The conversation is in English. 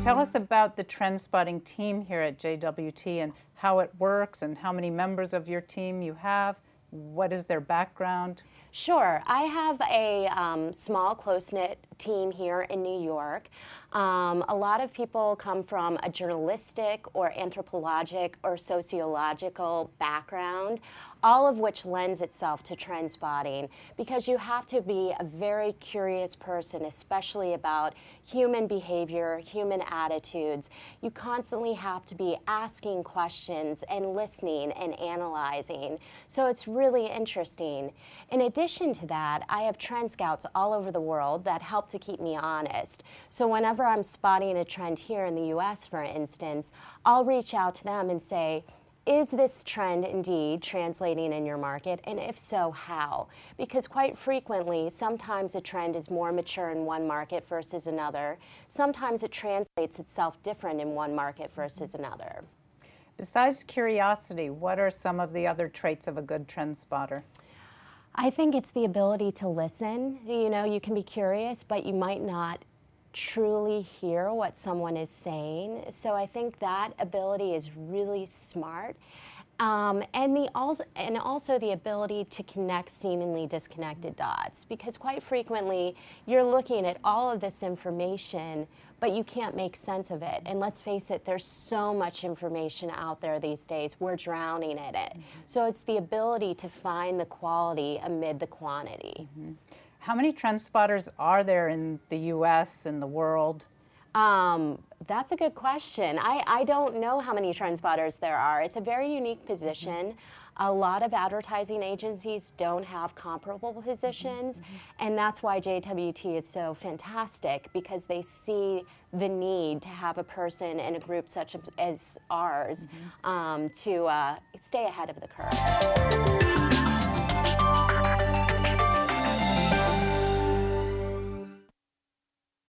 Tell us about the trend spotting team here at JWT and how it works and how many members of your team you have. What is their background? Sure. I have a small, close-knit team here in New York. A lot of people come from a journalistic or anthropologic or sociological background, all of which lends itself to trend spotting, because you have to be a very curious person, especially about human behavior, human attitudes. You constantly have to be asking questions and listening and analyzing. So it's really interesting. In addition to that, I have trend scouts all over the world that help to keep me honest. So whenever I'm spotting a trend here in the US, for instance, I'll reach out to them and say, is this trend indeed translating in your market? And if so, how? Because quite frequently, sometimes a trend is more mature in one market versus another. Sometimes it translates itself different in one market versus another. Besides curiosity, what are some of the other traits of a good trend spotter? I think it's the ability to listen. You know, you can be curious, but you might not truly hear what someone is saying. So I think that ability is really smart. And also the ability to connect seemingly disconnected dots, because quite frequently you're looking at all of this information, but you can't make sense of it. And let's face it, there's so much information out there these days. We're drowning in it. So it's the ability to find the quality amid the quantity. How many trend spotters are there in the US and the world? That's a good question. I don't know how many trend spotters there are. It's a very unique position. A lot of advertising agencies don't have comparable positions, and that's why JWT is so fantastic, because they see the need to have a person in a group such as ours to stay ahead of the curve.